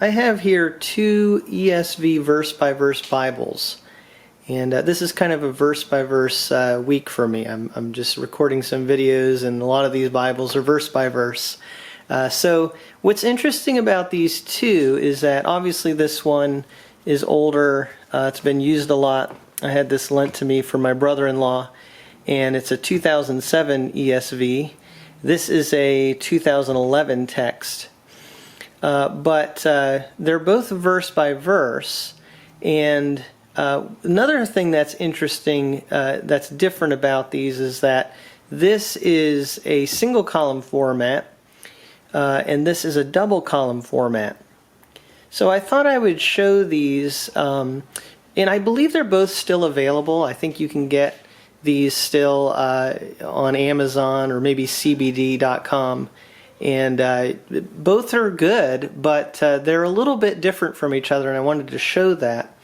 I have here two ESV verse-by-verse Bibles, and this is kind of a verse-by-verse week for me. I'm just recording some videos, and a lot of these Bibles are verse-by-verse. So what's interesting about these two is that obviously this one is older. It's been used a lot. I had this lent to me from my brother-in-law, and it's a 2007 ESV. This is a 2011 text. But they're both verse by verse, and another thing that's interesting, that's different about these, is that this is a single column format, and this is a double column format. So I thought I would show these, and I believe they're both still available. I think you can get these still on Amazon or maybe cbd.com. And both are good, but they're a little bit different from each other, and I wanted to show that.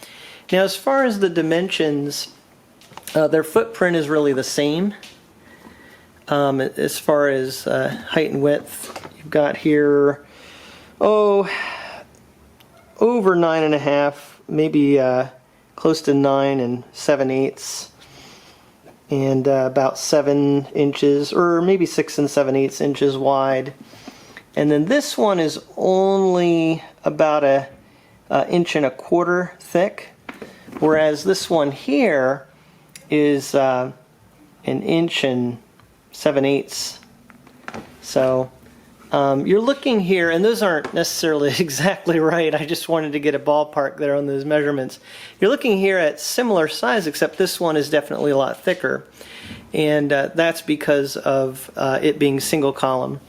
Now, as far as the dimensions, their footprint is really the same. As far as height and width, you've got here, over 9.5, maybe close to 9 7/8, and about 7 inches, or maybe 6 7/8 inches wide. And then this one is only about a 1.25 inches thick, whereas this one here is 1 7/8 inches. So you're looking here, and those aren't necessarily exactly right. I just wanted to get a ballpark there on those measurements. You're looking here at similar size, except this one is definitely a lot thicker, and that's because of it being single column.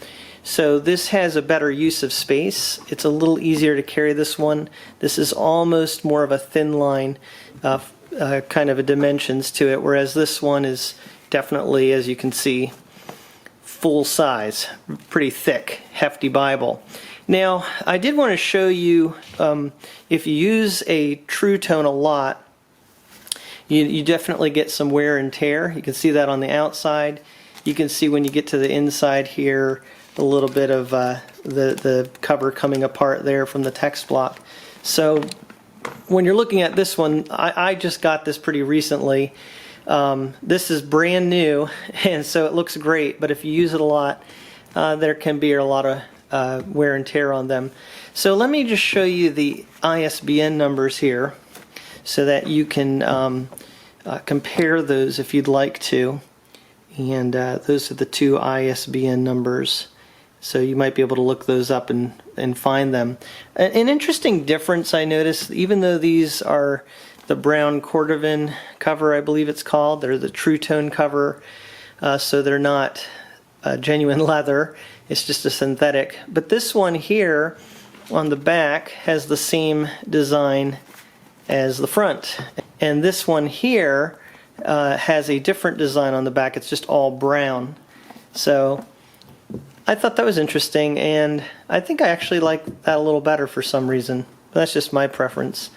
So this has a better use of space. It's a little easier to carry this one. This is almost more of a thin line kind of a dimensions to it, whereas this one is definitely, as you can see, full size, pretty thick, hefty Bible. Now, I did want to show you, if you use a true tone a lot, you definitely get some wear and tear. You can see that on the outside. You can see when you get to the inside here, a little bit of the cover coming apart there from the text block. So when you're looking at this one, I just got this pretty recently. This is brand new, and so it looks great, but if you use it a lot, there can be a lot of wear and tear on them. So let me just show you the ISBN numbers here so that you can compare those if you'd like to. And those are the two ISBN numbers, so you might be able to look those up and find them. An interesting difference I noticed, even though these are the brown cordovan cover, I believe it's called. They're the true tone cover, so they're not genuine leather. It's just a synthetic. But this one here on the back has the same design as the front. And this one here has a different design on the back. It's just all brown. So I thought that was interesting, and I think I actually like that a little better for some reason. But that's just my preference.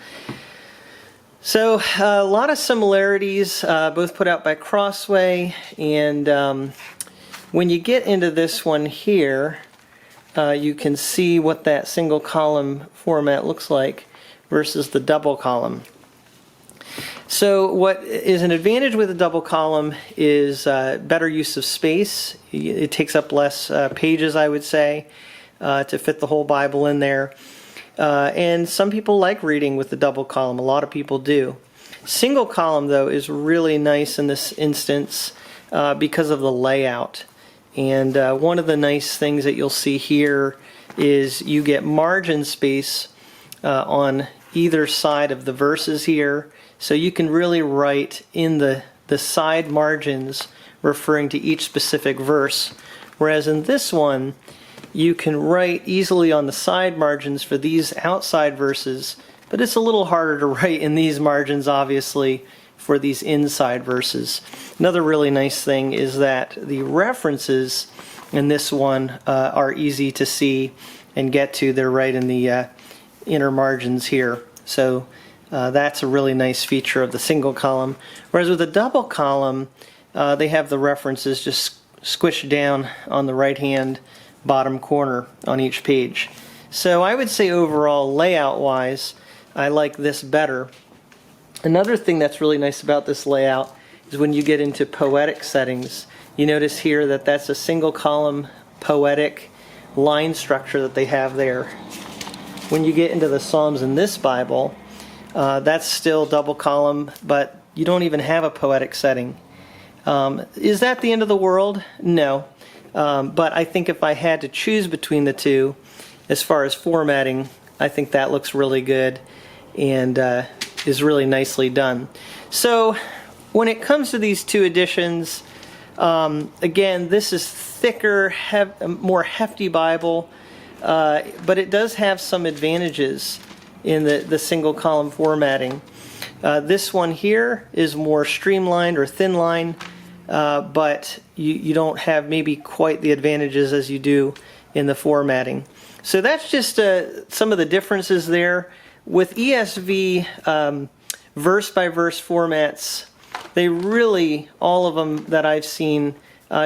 So a lot of similarities, both put out by Crossway, and when you get into this one here, you can see what that single column format looks like versus the double column. So what is an advantage with a double column is better use of space. It takes up less pages, I would say, to fit the whole Bible in there. And some people like reading with the double column. A lot of people do. Single column, though, is really nice in this instance because of the layout. And one of the nice things that you'll see here is you get margin space on either side of the verses here. So you can really write in the side margins referring to each specific verse. Whereas in this one, you can write easily on the side margins for these outside verses, but it's a little harder to write in these margins, obviously, for these inside verses. Another really nice thing is that the references in this one are easy to see and get to. They're right in the inner margins here. So that's a really nice feature of the single column. Whereas with a double column, they have the references just squished down on the right hand bottom corner on each page. So I would say overall, layout-wise, I like this better. Another thing that's really nice about this layout is when you get into poetic settings. You notice here that that's a single column poetic line structure that they have there. When you get into the Psalms in this Bible, that's still double column, but you don't even have a poetic setting. Is that the end of the world? No. But I think if I had to choose between the two, as far as formatting, I think that looks really good and is really nicely done. So when it comes to these two editions, again, this is thicker, more hefty Bible, but it does have some advantages in the single column formatting. This one here is more streamlined or thin line, but you don't have maybe quite the advantages as you do in the formatting. So that's just some of the differences there. With ESV verse by verse formats, they really, all of them that I've seen,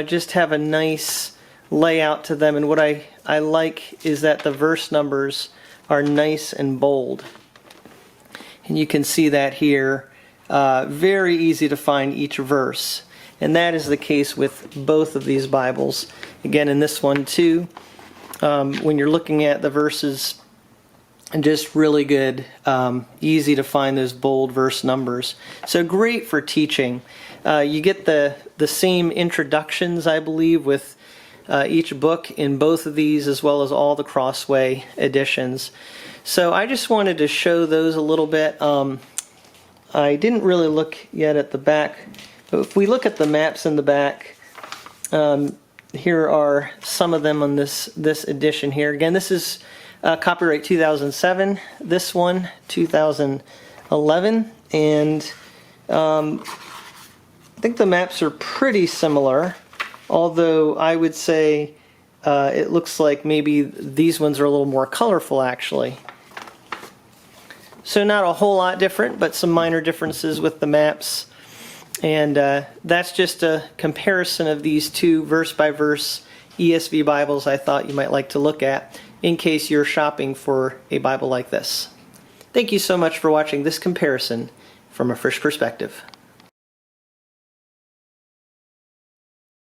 just have a nice layout to them, and what I like is that the verse numbers are nice and bold. And you can see that here. Very easy to find each verse. And that is the case with both of these Bibles. Again, in this one too, when you're looking at the verses, just really good, easy to find those bold verse numbers. So great for teaching. You get the same introductions, I believe, with each book in both of these, as well as all the Crossway editions. So I just wanted to show those a little bit. I didn't really look yet at the back, but if we look at the maps in the back, here are some of them on this edition here. Again, this is copyright 2007, this one 2011, and I think the maps are pretty similar, although I would say it looks like maybe these ones are a little more colorful actually. So not a whole lot different, but some minor differences with the maps. And that's just a comparison of these two verse-by-verse ESV Bibles I thought you might like to look at in case you're shopping for a Bible like this. Thank you so much for watching this comparison from a Frisch perspective.